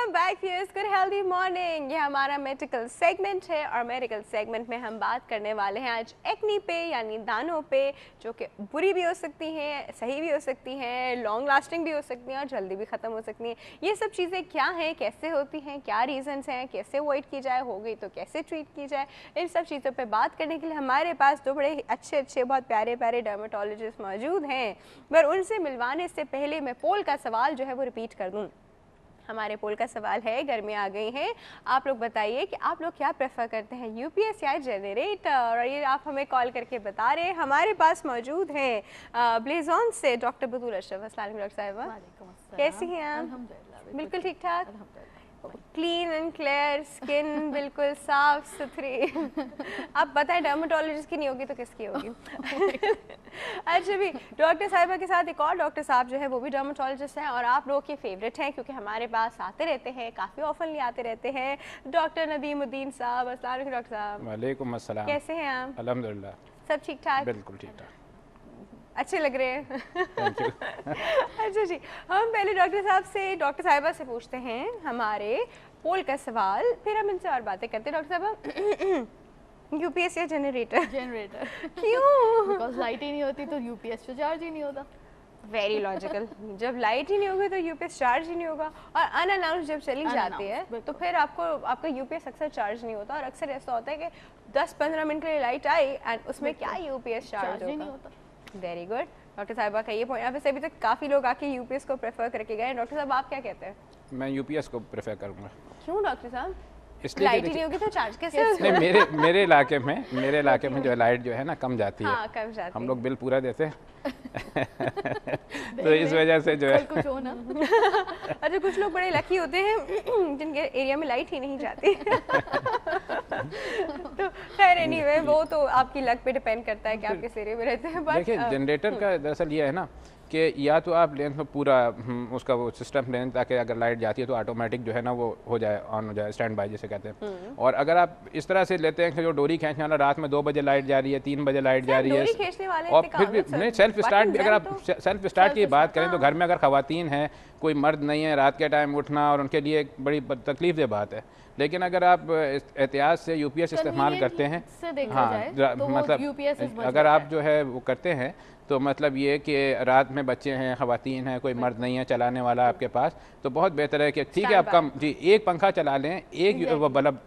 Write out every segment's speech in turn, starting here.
Welcome back viewers, good healthy morning. ये हमारा medical segment है और मेडिकल सेगमेंट में हम बात करने वाले हैं आज एक्नी पे, यानी दानों पे, जो कि बुरी भी हो सकती हैं, सही भी हो सकती हैं, लॉन्ग लास्टिंग भी हो सकती हैं और जल्दी भी ख़त्म हो सकती हैं। ये सब चीज़ें क्या हैं, कैसे होती हैं, क्या रीजंस हैं, कैसे अवॉइड की जाए, हो गई तो कैसे ट्रीट की जाए, इन सब चीज़ों पर बात करने के लिए हमारे पास दो बड़े अच्छे बहुत प्यारे प्यारे डर्मेटोलॉजिस्ट मौजूद हैं। पर उनसे मिलवाने से पहले मैं पोल का सवाल जो है वो रिपीट कर दूँ। हमारे पोल का सवाल है, गर्मियाँ आ गई हैं, आप लोग बताइए कि आप लोग क्या प्रेफर करते हैं, यूपीएस या जनरेटर। और ये आप हमें कॉल करके बता रहे हैं। हमारे पास मौजूद हैं ब्लेजॉन से डॉक्टर बतूल अशरफ। अस्सलाम वालेकुम डॉक्टर साहिबा, कैसी हैं आप? बिल्कुल ठीक ठाक, क्लीन एंड क्लियर स्किन, बिल्कुल साफ सुथरी। आप बताएं, डर्मेटोलॉजिस्ट की नहीं होगी तो किसकी होगी? अच्छा भी, डॉक्टर साहिबा के साथ एक और डॉक्टर साहब जो है वो भी डर्मेटोलॉजिस्ट हैं और आप लोगों के फेवरेट हैं क्योंकि हमारे पास आते रहते हैं, काफ़ी ऑफनली आते रहते हैं। डॉक्टर नदीमुद्दीन साहब, अस्सलाम वालेकुम डॉक्टर साहब। वालेकुम अस्सलाम। कैसे हैं आप? अल्हम्दुलिल्लाह, सब ठीक ठाक? बिल्कुल ठीक ठाक, अच्छे लग रहे हैं। Thank you. अच्छा जी, हम पहले डॉक्टर साहब से, डॉक्टर साहिबा से पूछते हैं हमारे पोल का सवाल, फिर हम इनसे और बातें करते हैं। डॉक्टर साहिबा, यूपीएस या जनरेटर? जनरेटर। क्यों? बिकॉज लाइट ही नहीं होती तो यूपीएस पे चार्ज ही नहीं होता। Very logical. जब लाइट ही नहीं होगी तो यूपीएस चार्ज ही नहीं होगा, और अनअनाउंस जब चली जाती है तो फिर आपका यूपीएस अक्सर चार्ज नहीं होता, और अक्सर ऐसा होता है कि 10-15 मिनट के लिए लाइट आई एंड उसमें क्या यूपीएस चार्ज ही नहीं होता। वेरी गुड डॉक्टर साहिबा का ये पॉइंट। वैसे अभी तक काफ़ी लोग आके यूपीएस को प्रेफर करके गए। डॉक्टर साहब आप क्या कहते हैं? मैं यूपीएस को प्रेफर करूँगा। क्यों डॉक्टर साहब? इसलिए लाइट ही नहीं होगी तो चार्ज कैसे होगा? नहीं, मेरे इलाके में जो है लाइट जो है ना कम जाती है। हाँ, कम जाती हम है। लोग बिल पूरा देते हैं। तो इस वजह से जो है कुछ हो ना। अच्छा, कुछ लोग बड़े लकी होते हैं जिनके एरिया में लाइट ही नहीं जाती। तो खैर एनीवे, वो तो आपकी लक पे डिपेंड करता है कि आप किस एरिया में रहते हैं। देखिए, जनरेटर का दरअसल ये है ना कि या तो आप लें तो पूरा उसका वो सिस्टम लें ताकि अगर लाइट जाती है तो ऑटोमेटिक जो है ना वो हो जाए, ऑन हो जाए, स्टैंड बाय जिसे कहते हैं। और अगर आप इस तरह से लेते हैं कि जो डोरी खींचने वाला, रात में 2 बजे लाइट जा रही है, 3 बजे लाइट जा रही है, और फिर भी नहीं, सेल्फ स्टार्ट भी, अगर आप सेल्फ स्टार्ट की बात करें तो घर में अगर ख़वातीन हैं, कोई मर्द नहीं है, रात के टाइम उठना और उनके लिए एक बड़ी तकलीफ दे बात है। लेकिन अगर आप एहतियात से यूपीएस इस्तेमाल करते हैं, हाँ, तो मतलब अगर आप जो है वो करते हैं तो मतलब ये कि रात में बच्चे हैं, ख़वातीन हैं, कोई मर्द नहीं है चलाने वाला आपके पास, तो बहुत बेहतर है कि ठीक है आप कम जी एक पंखा चला लें, एक वो बल्ब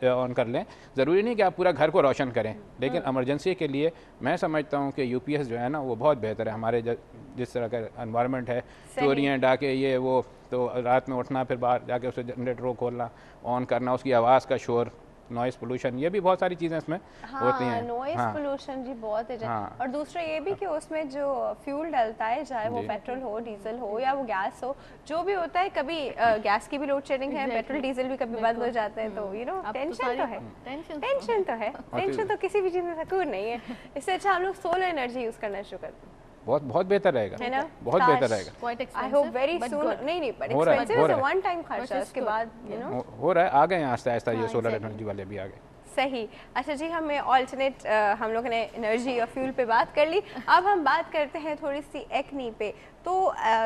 ऑन कर लें। ज़रूरी नहीं कि आप पूरा घर को रोशन करें, लेकिन इमरजेंसी के लिए मैं समझता हूँ कि यूपीएस जो है ना वो बहुत बेहतर है। हमारे जिस तरह का एनवायरनमेंट है, चोरियाँ डाके ये वो, तो रात में उठना, फिर बाहर जाके उसे जनरेटर को खोलना, ऑन करना, उसकी आवाज़ का शोर, नॉइस पोल्यूशन, ये भी बहुत सारी चीज़ें इसमें होती हैं। नॉइस पोल्यूशन जी बहुत है। और दूसरा ये भी कि उसमें जो फ्यूल डलता है, चाहे वो पेट्रोल हो, डीजल हो या वो गैस हो, जो भी होता है, कभी गैस की भी लोड शेडिंग है, पेट्रोल डीजल भी कभी बंद हो जाते हैं, तो यू नो टेंशन तो है, टेंशन तो किसी भी चीज़ में सुकून नहीं है। इससे अच्छा हम लोग सोलर एनर्जी यूज़ करना शुरू करते हैं। बहुत बेहतर रहेगा, है ना, बहुत बेहतर रहेगा। I hope very soon. नहीं बट एक्सपेंसिव है, वन टाइम खर्चा, उसके बाद यू नो हो रहा है, आ गए हैं आस्ते आस्ते, ये सोलर एनर्जी वाले भी आ गए। सही। अच्छा जी, हमें ऑल्टरनेट, हम लोगों ने एनर्जी और फ्यूल पे बात कर ली। अब हम बात करते हैं थोड़ी सी एक्नी पे। तो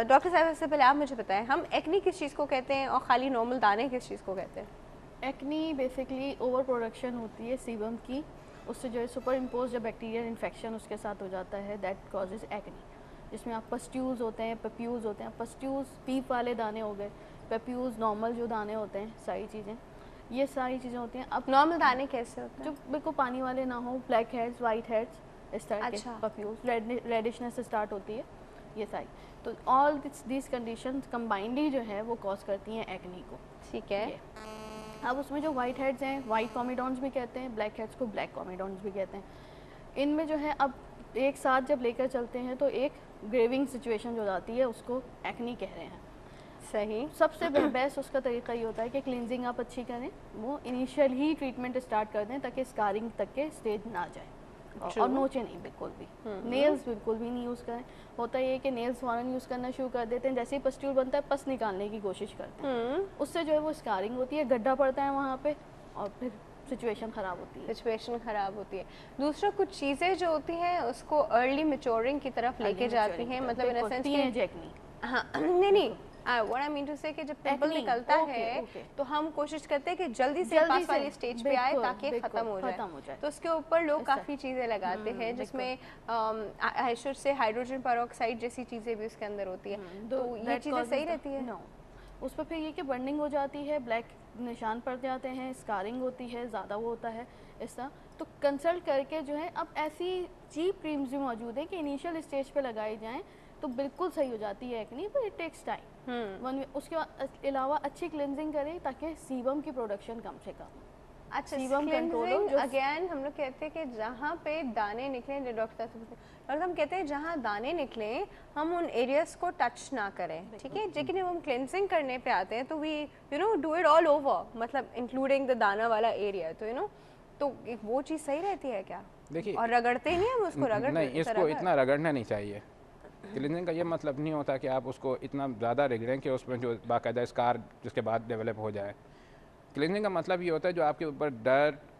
डॉक्टर साहब, सबसे पहले आप मुझे बताएं, हम एक्नी किस चीज़ को कहते हैं और खाली नॉर्मल दाने किस चीज़ को कहते हैं? एक्नी बेसिकली ओवर प्रोडक्शन होती है सीबम की, उससे जो है सुपर इम्पोज जब बैक्टीरियल इन्फेक्शन उसके साथ हो जाता है, दैट कॉजेज एक्नी, जिसमें आप पस्ट्यूल्स होते हैं, पेप्यूल्स होते हैं। पस्ट्यूल्स पीप वाले दाने हो गए, पेप्यूल्स नॉर्मल जो दाने होते हैं, सारी चीज़ें, ये सारी चीज़ें होती हैं। अब नॉर्मल दाने कैसे होते हैं? जो बिल्कुल पानी वाले ना हो, ब्लैक हेड्स, वाइट हेड्स, इस तरह के पप्यूल्स, रेडिशनेस से स्टार्ट होती है ये सारी। तो ऑल दिस कंडीशंस कंबाइंडली जो है वो कॉज करती हैं एक्नी को। ठीक है। अब उसमें जो वाइट हेड्स हैं, वाइट कॉमेडॉन्स भी कहते हैं, ब्लैक हेड्स को ब्लैक कॉमेडॉन्स भी कहते हैं। इनमें जो है अब एक साथ जब लेकर चलते हैं तो एक ग्रेविंग सिचुएशन जो जाती है उसको एक्नी कह रहे हैं। सही। सबसे बेस्ट उसका तरीका ये होता है कि क्लींजिंग आप अच्छी करें, वो इनिशियल ही ट्रीटमेंट स्टार्ट कर दें ताकि स्कारिंग तक के स्टेज ना जाए, और नोचे नहीं बिल्कुल भी, नेल्स बिल्कुल भी नहीं यूज़ करें। होता ये है कि नेल्स फ़ौरन यूज़ करना शुरू कर देते हैं, जैसे ही पस्ट्यूल बनता है पस निकालने की कोशिश करते हैं, उससे जो है वो स्कारिंग होती है, गड्ढा पड़ता है वहाँ पे और फिर सिचुएशन ख़राब होती है। दूसरा, कुछ चीज़ें जो होती हैं उसको अर्ली मैच्योरिंग की तरफ लेके जाती हैं, मतलब इन द सेंस कि एक्नी, हाँ नहीं व्हाट आई मीन टू से कि जब पिंपल Acne, निकलता okay, है okay. तो हम कोशिश करते हैं कि जल्दी से जल्दी पास से, वाली स्टेज पे आए बिल्कुल, ताकि बिल्कुल, खत्म हो खत्म हो जाए। तो उसके ऊपर लोग ऐसा। काफ़ी चीज़ें लगाते हैं जिसमें I should say hydrogen peroxide जैसी चीज़ें भी उसके अंदर होती है, तो ये चीज़ें सही रहती है? नो, उस पर फिर ये कि बर्निंग हो जाती है, ब्लैक निशान पड़ जाते हैं, स्कारिंग होती है, ज़्यादा वो होता है इस तरह। तो कंसल्ट करके जो है, अब ऐसी चीप क्रीम्स भी मौजूद है कि इनिशियल स्टेज पे लगाई जाएं तो बिल्कुल सही हो जाती है एक्ने, पर इट टेक्स टाइम। उसके अलावा अच्छी क्लिनजिंग करें ताकि सीबम की प्रोडक्शन कम से कम। अच्छा, सीबम कंट्रोल हो, जो अगेन हम लोग कहते हैं कि जहाँ पे दाने निकले, जो डॉक्टर साहब हम कहते हैं जहाँ दाने निकले हम उन एरियाज को टच ना करें, ठीक है। लेकिन जब हम क्लेंजिंग करने पे आते हैं तो we do it all over, मतलब इंक्लूडिंग द दाना वाला एरिया, तो तो वो चीज़ सही रहती है क्या? देखिए, और रगड़ते नहीं हम उसको, रगड़ नहीं, इसको इतना रगड़ना नहीं चाहिए। क्लीनिंग का ये मतलब नहीं होता कि आप उसको इतना ज़्यादा रगड़ें कि उसमें जो बाकायदा स्कार जिसके बाद डेवलप हो जाए। क्लीनिंग का मतलब ये होता है जो आपके ऊपर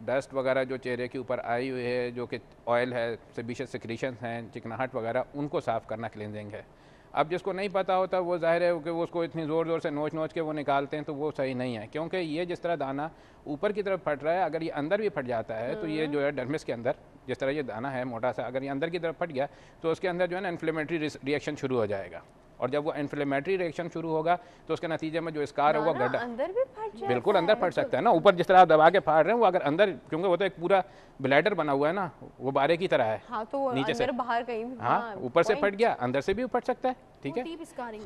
डस्ट वगैरह जो चेहरे के ऊपर आई हुई है, जो कि ऑयल है, सेबेशियस सिक्रीशंस हैं, चिकनाहट वगैरह, उनको साफ़ करना क्लीनिंग है। अब जिसको नहीं पता होता वो ज़ाहिर है कि वो उसको इतनी ज़ोर से नोच के वो निकालते हैं, तो वो सही नहीं है, क्योंकि ये जिस तरह दाना ऊपर की तरफ फट रहा है, अगर ये अंदर भी फट जाता है तो ये जो है डर्मिस के अंदर जिस तरह ये दाना है मोटा सा, अगर ये अंदर की तरफ फट गया तो उसके अंदर जो है ना इन्फ्लेमेटरी रिएक्शन शुरू हो जाएगा, और जब वो इन्फ्लेमेटरी रिएक्शन शुरू होगा तो उसके नतीजे में जो स्कार होगा गड्ढा अंदर भी फट जाता बिल्कुल अंदर फट सकता है ना। ऊपर जिस तरह आप दबा के फाड़ रहे हैं वो अगर अंदर, क्योंकि वो तो एक पूरा ब्लैडर बना हुआ है ना, वो बारे की तरह है। हाँ, तो नीचे अंदर से बाहर कहीं भी, हाँ, ऊपर से फट गया, अंदर से भी फट सकता है, ठीक है।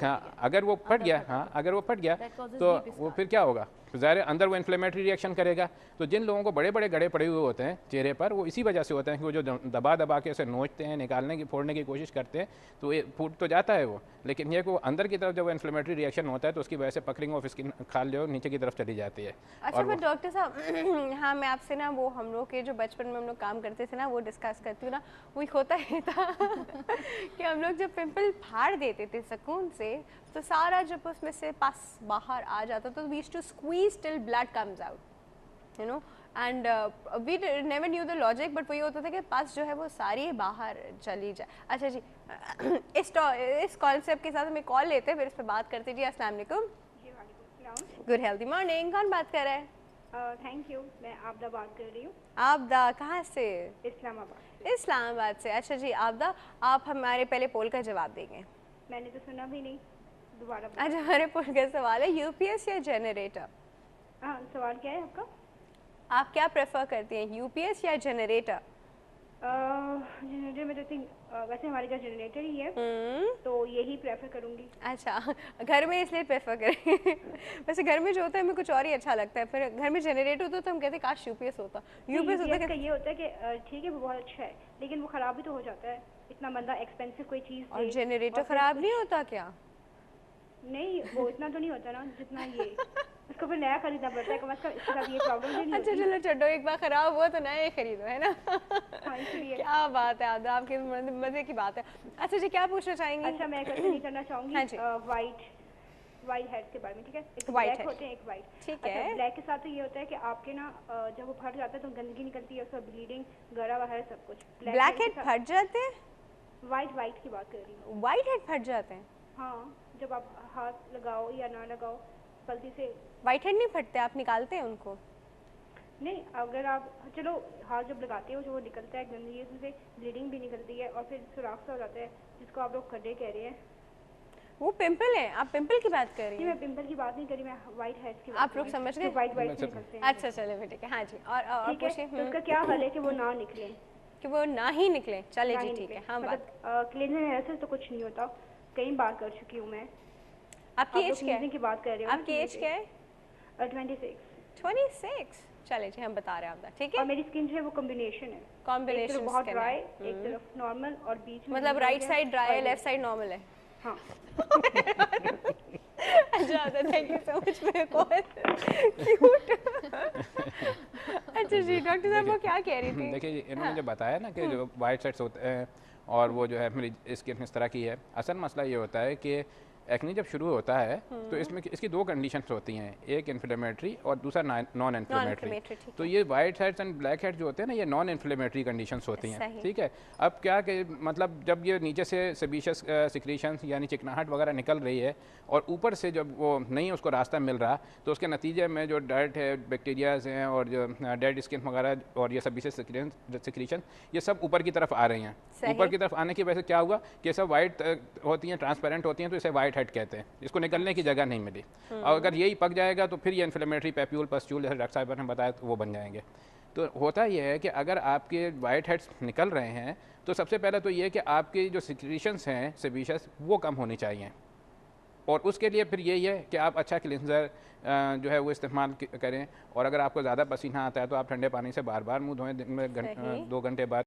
हाँ, अगर वो फट गया, हाँ, अगर वो फट गया तो वो फिर क्या होगा, ज़ाहिर है अंदर वो इन्फ्लेमेटरी रिएक्शन करेगा। तो जिन लोगों को बड़े बड़े गड़े पड़े हुए होते हैं चेहरे पर, वो इसी वजह से होते हैं कि वो जो दबा के उसे नोचते हैं, निकालने की, फोड़ने की कोशिश करते हैं, तो ये फूट तो जाता है वो, लेकिन ये को अंदर की तरफ जब इन्फ्लेमेटरी रिएक्शन होता है तो उसकी वजह से पकड़िंग ऑफ स्किन खाल जो नीचे की तरफ चली जाती है। अच्छा, पर डॉक्टर साहब हाँ, मैं आपसे ना वो हम लोग के जो बचपन में हम लोग काम करते थे ना, वो डिस्कस करती हूँ ना, वो होता ही था कि हम लोग जब पिंपल फाड़ देते थे सुकून से, तो सारा जब उसमें से पास बाहर आ जाता तो we used to squeeze till blood comes out, and we never knew the logic, but वही होता था कि पास जो है वो सारी बाहर चली जाए। अच्छा जी, इस कॉन्सेप्ट के साथ हमें कॉल लेते हैं, फिर इस पर बात करते जी। अस्सलाम वालेकुम। गुड हेल्दी मॉर्निंग, कौन बात कर रहा है? थैंक यू, मैं आबदा बात कर रही हूँ। आबदा कहाँ से? इस्लामाबाद से। अच्छा जी आबदा, आप हमारे पहले पोल का जवाब देंगे। मैंने तो सुना भी नहीं, दोबारा। आज हमारे पोल का सवाल है, यूपीएस या जनरेटर? हाँ, सवाल क्या है आपका? आप क्या प्रेफर करती हैं, यूपीएस या जनरेटर? जनरेटर में तो थिंक वैसे हमारे घर जनरेटर ही है, तो यही प्रेफर करूँगी। अच्छा, घर में इसलिए प्रेफर करेंगे वैसे घर में जो होता है हमें कुछ और ही अच्छा लगता है, फिर घर में जनरेटर होता तो हम कहते हैं काश यूपीएस होता। यूपीएस होता का ये होता है कि ठीक है वो बहुत अच्छा है, लेकिन वो ख़राब भी तो हो जाता है, इतना बंदा एक्सपेंसिव कोई चीज़। और जनरेटर ख़राब नहीं होता क्या? नहीं, वो इतना तो नहीं होता ना जितना ये, उसको फिर नया खरीदना पड़ता है, कम से कम इसके साथ ये प्रॉब्लम नहीं। अच्छा चलो छोड़ो, एक बार खराब हुआ तो नया खरीदो, है ना। हाँ, इसलिए क्या बात है आदा, आपके मजे की बात है। अच्छा जी, क्या पूछना चाहेंगी? अच्छा, मैं क्वेश्चन करना चाहूँगी वाइट हेड्स के बारे में, ठीक है। एक ब्लैक होते हैं, एक वाइट, ठीक है। ब्लैक के साथ तो ये होता है कि आपके ना जब वो फट जाता है तो गंदगी निकलती है, उसका ब्लीडिंग, गरा वगैरह सब कुछ। ब्लैक हेड फट जाते हैं? वाइट की बात कर रही हूँ। वाइट हेड फट जाते हैं? हाँ, जब आप हाथ लगाओ या ना लगाओ गलती से। वाइट हेड नहीं फटते, आप निकालते हैं उनको? नहीं, अगर आप चलो हाथ जब लगाते हो जो वो निकलता है गंदगी, उसमें ब्लीडिंग भी निकलती है और फिर सुराख सा हो जाता है, जिसको आप लोग खड्डे कह रहे हैं। वो पिंपल है, आप पिंपल की बात कर रही हैं? मैं पिंपल की बात नहीं कर रही, मैं वाइट हेड्स की बात। आप लोग समझ गए, वाइट निकलते हैं। अच्छा चलो ठीक है। हाँ जी, और पूछिए। तो उसका क्या हल है कि वो ना निकले? कि वो ना ही निकले, चले जी ठीक है। हाँ, बात क्लीनिंग में ऐसे तो कुछ नहीं होता, कई बार कर चुकी हूँ मैं। आपकी एज क्या है? की बात कर रही हूँ। आपकी एज क्या है? 26। चले जी, हम बता रहे हैं आपका, ठीक है। और मेरी स्किन जो है वो कॉम्बिनेशन है, कॉम्बिनेशन बहुत ड्राई, एक तरफ नॉर्मल और बीच में मतलब राइट साइड ड्राई है, लेफ्ट साइड नॉर्मल है। हाँ। अच्छा, थैंक यू सो मच मेरे कॉल, क्यूट। अच्छा जी, डॉक्टर साहब वो क्या कह रही थी? देखिए, इन्होंने जो बताया ना कि जो वाइट सेट्स होते हैं और वो जो है मेरी स्किन इस तरह की है, असल मसला ये होता है कि एक्ने जब शुरू होता है तो इसमें इसकी दो कंडीशंस होती हैं, एक इन्फ्लेमेटरी और दूसरा नॉन इन्फ्लेमेटरी। तो ये white heads and black heads जो होते हैं ना, ये नॉन इन्फ्लेमेटरी कंडीशंस होती हैं, ठीक है। अब क्या कि मतलब जब ये नीचे से सेबेशियस सिक्रीशंस यानी चिकनाहट वगैरह निकल रही है और ऊपर से जब वो नहीं उसको रास्ता मिल रहा, तो उसके नतीजे में जो डर्ट है, बैक्टीरियाज हैं और जो डेड स्किन वगैरह और ये सेबेशियस सिक्रीशन ये सब ऊपर की तरफ आ रही हैं। ऊपर की तरफ आने की वजह से क्या हुआ कि सब वाइट होती हैं, ट्रांसपेरेंट होती हैं, तो इसे वाइट हेड कहते हैं। इसको निकलने की जगह नहीं मिली और अगर यही पक जाएगा तो फिर ये इन्फ्लेमेटरी पैप्यूल पस्ट्यूल जैसे डॉक्टर साहब ने बताया तो वो बन जाएंगे। तो होता यह है कि अगर आपके वाइट हेड्स निकल रहे हैं तो सबसे पहले तो ये है कि आपकी जो सिक्रीशंस हैं सेबेशियस वो कम होनी चाहिए, और उसके लिए फिर यही है कि आप अच्छा क्लिनजर जो है वो इस्तेमाल करें। और अगर आपको ज़्यादा पसीना आता है तो आप ठंडे पानी से बार बार मुंह धोएं, दिन में 2 घंटे बाद।